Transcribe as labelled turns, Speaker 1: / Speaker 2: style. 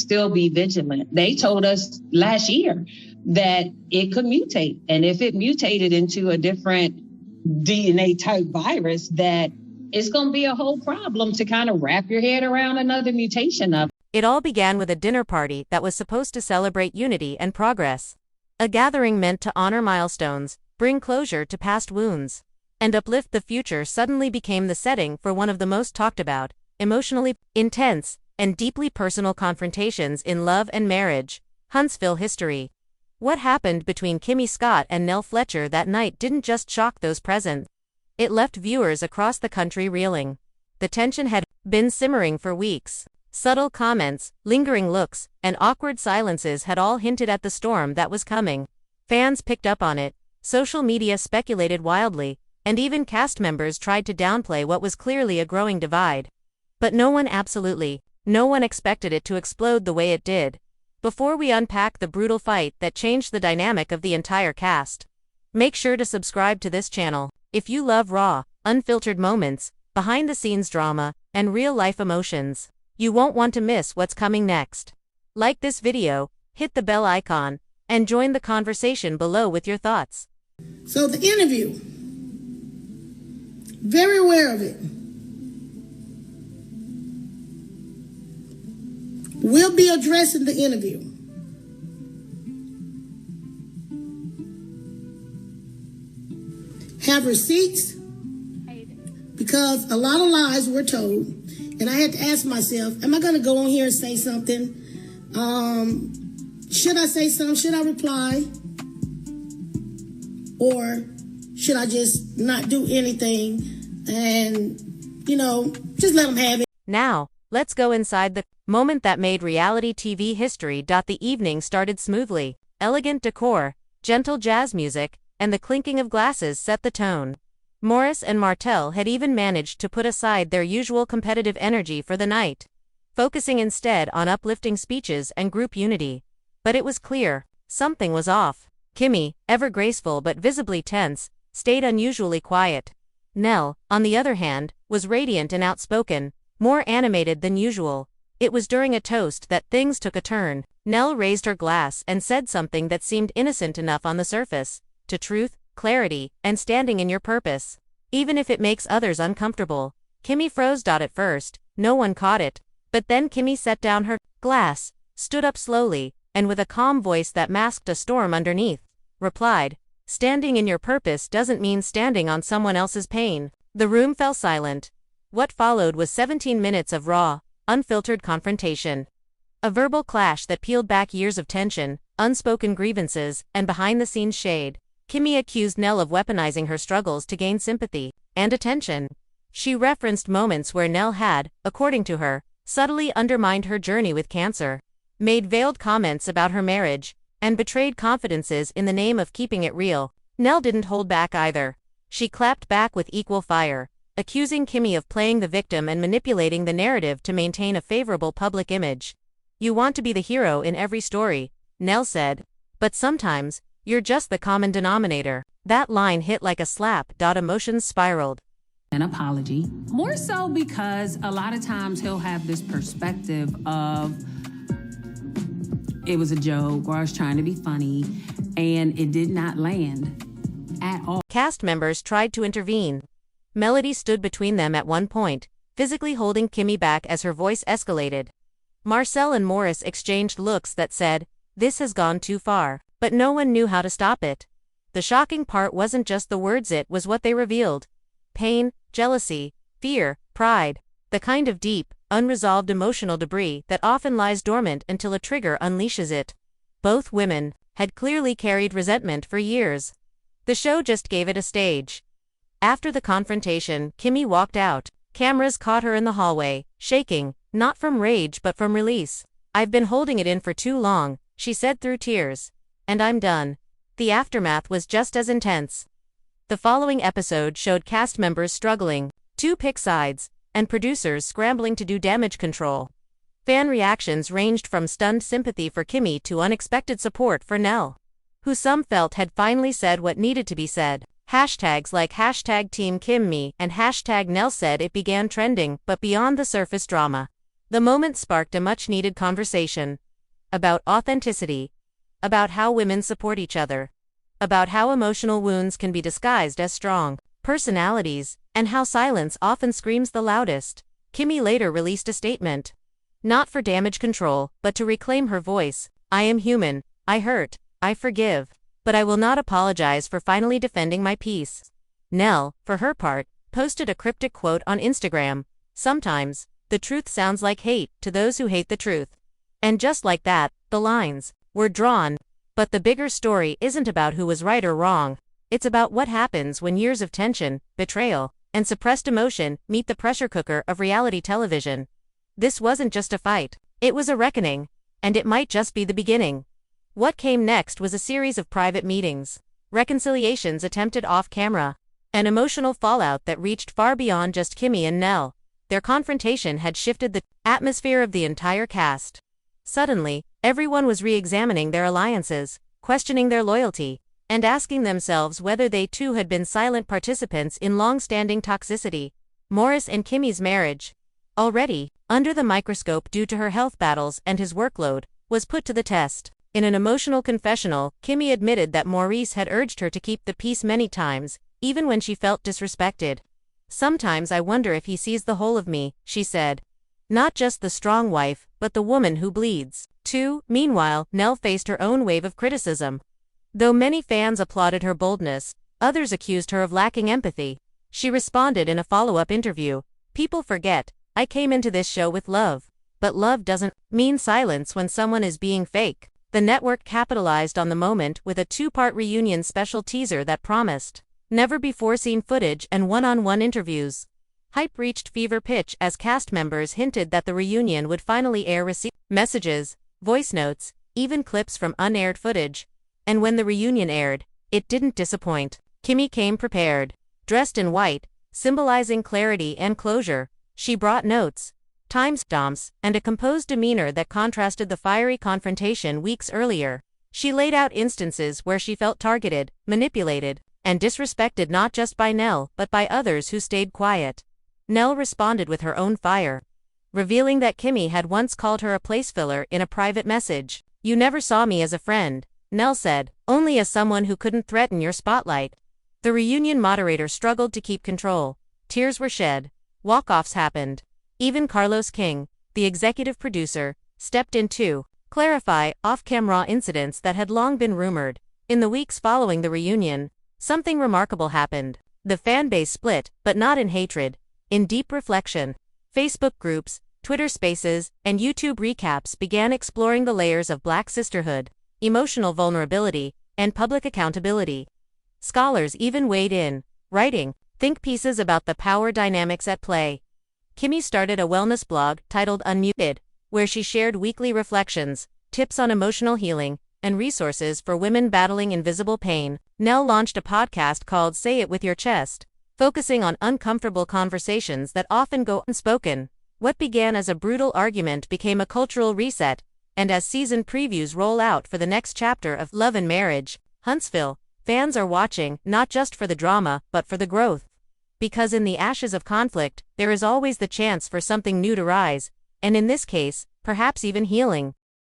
Speaker 1: still be vigilant. They told us last year that it could mutate. And if it mutated into a different DNA type virus, that it's going to be a whole problem to kind of wrap your head around another mutation of.
Speaker 2: It all began with a dinner party that was supposed to celebrate unity and progress. A gathering meant to honor milestones, bring closure to past wounds, and uplift the future suddenly became the setting for one of the most talked about, emotionally intense, and deeply personal confrontations in love and marriage, Huntsville history. What happened between Kimmi Scott and Nell Fletcher that night didn't just shock those present. It left viewers across the country reeling. The tension had been simmering for weeks. Subtle comments, lingering looks, and awkward silences had all hinted at the storm that was coming. Fans picked up on it, social media speculated wildly, and even cast members tried to downplay what was clearly a growing divide. But no one expected it to explode the way it did. Before we unpack the brutal fight that changed the dynamic of the entire cast, make sure to subscribe to this channel if you love raw, unfiltered moments, behind-the-scenes drama, and real-life emotions. You won't want to miss what's coming next. Like this video, hit the bell icon, and join the conversation below with your thoughts.
Speaker 3: So the interview, very aware of it. We'll be addressing the interview. Have receipts, because a lot of lies were told, and I had to ask myself, am I going to go on here and say something? Should I say something? Should I reply? Or should I just not do anything and, just let them have it?
Speaker 2: Now, let's go inside the moment that made reality TV history. The evening started smoothly. Elegant decor, gentle jazz music, and the clinking of glasses set the tone. Morris and Martell had even managed to put aside their usual competitive energy for the night, focusing instead on uplifting speeches and group unity. But it was clear, something was off. Kimmi, ever graceful but visibly tense, stayed unusually quiet. Nell, on the other hand, was radiant and outspoken, more animated than usual. It was during a toast that things took a turn. Nell raised her glass and said something that seemed innocent enough on the surface, to truth, clarity, and standing in your purpose, even if it makes others uncomfortable. Kimmi froze. At first, no one caught it, but then Kimmi set down her glass, stood up slowly, and with a calm voice that masked a storm underneath, replied, "Standing in your purpose doesn't mean standing on someone else's pain." The room fell silent. What followed was 17 minutes of raw, unfiltered confrontation. A verbal clash that peeled back years of tension, unspoken grievances, and behind-the-scenes shade. Kimmi accused Nell of weaponizing her struggles to gain sympathy and attention. She referenced moments where Nell had, according to her, subtly undermined her journey with cancer, made veiled comments about her marriage, and betrayed confidences in the name of keeping it real. Nell didn't hold back either. She clapped back with equal fire, accusing Kimmi of playing the victim and manipulating the narrative to maintain a favorable public image. "You want to be the hero in every story," Nell said, "but sometimes, you're just the common denominator." That line hit like a slap. Emotions spiraled.
Speaker 4: An apology. More so because a lot of times he'll have this perspective of it was a joke or I was trying to be funny, and it did not land at all.
Speaker 2: Cast members tried to intervene. Melody stood between them at one point, physically holding Kimmi back as her voice escalated. Marcel and Morris exchanged looks that said, "This has gone too far," but no one knew how to stop it. The shocking part wasn't just the words, it was what they revealed. Pain, jealousy, fear, pride, the kind of deep, unresolved emotional debris that often lies dormant until a trigger unleashes it. Both women had clearly carried resentment for years. The show just gave it a stage. After the confrontation, Kimmi walked out. Cameras caught her in the hallway, shaking, not from rage but from release. "I've been holding it in for too long," she said through tears. "And I'm done." The aftermath was just as intense. The following episode showed cast members struggling to pick sides, and producers scrambling to do damage control. Fan reactions ranged from stunned sympathy for Kimmi to unexpected support for Nell, who some felt had finally said what needed to be said. Hashtags like #TeamKimmi and #Nell said it began trending, but beyond the surface drama. The moment sparked a much-needed conversation about authenticity, about how women support each other, about how emotional wounds can be disguised as strong personalities, and how silence often screams the loudest. Kimmi later released a statement. Not for damage control, but to reclaim her voice. I am human, I hurt, I forgive, but I will not apologize for finally defending my peace. Nell, for her part, posted a cryptic quote on Instagram. Sometimes, the truth sounds like hate to those who hate the truth. And just like that, the lines were drawn. But the bigger story isn't about who was right or wrong. It's about what happens when years of tension, betrayal, and suppressed emotion meet the pressure cooker of reality television. This wasn't just a fight. It was a reckoning. And it might just be the beginning. What came next was a series of private meetings, reconciliations attempted off-camera, an emotional fallout that reached far beyond just Kimmi and Nell. Their confrontation had shifted the atmosphere of the entire cast. Suddenly, everyone was re-examining their alliances, questioning their loyalty, and asking themselves whether they too had been silent participants in long-standing toxicity. Morris and Kimmi's marriage, already under the microscope due to her health battles and his workload, was put to the test. In an emotional confessional, Kimmi admitted that Maurice had urged her to keep the peace many times, even when she felt disrespected. Sometimes I wonder if he sees the whole of me, she said. Not just the strong wife, but the woman who bleeds, too. Meanwhile, Nell faced her own wave of criticism. Though many fans applauded her boldness, others accused her of lacking empathy. She responded in a follow-up interview, "People forget, I came into this show with love. But love doesn't mean silence when someone is being fake." The network capitalized on the moment with a 2-part reunion special teaser that promised never-before-seen footage and one-on-one interviews. Hype reached fever pitch as cast members hinted that the reunion would finally air messages, voice notes, even clips from unaired footage. And when the reunion aired, it didn't disappoint. Kimmi came prepared. Dressed in white, symbolizing clarity and closure, she brought notes, timestamps, and a composed demeanor that contrasted the fiery confrontation weeks earlier. She laid out instances where she felt targeted, manipulated, and disrespected not just by Nell but by others who stayed quiet. Nell responded with her own fire, revealing that Kimmi had once called her a place filler in a private message. "You never saw me as a friend," Nell said, "only as someone who couldn't threaten your spotlight." The reunion moderator struggled to keep control. Tears were shed. Walk-offs happened. Even Carlos King, the executive producer, stepped in to clarify off-camera incidents that had long been rumored. In the weeks following the reunion, something remarkable happened. The fan base split, but not in hatred, in deep reflection. Facebook groups, Twitter spaces, and YouTube recaps began exploring the layers of Black sisterhood, emotional vulnerability, and public accountability. Scholars even weighed in, writing think pieces about the power dynamics at play. Kimmi started a wellness blog titled Unmuted, where she shared weekly reflections, tips on emotional healing, and resources for women battling invisible pain. Nell launched a podcast called Say It With Your Chest, focusing on uncomfortable conversations that often go unspoken. What began as a brutal argument became a cultural reset, and as season previews roll out for the next chapter of Love and Marriage, Huntsville, fans are watching not just for the drama but for the growth. Because in the ashes of conflict, there is always the chance for something new to rise, and in this case, perhaps even healing.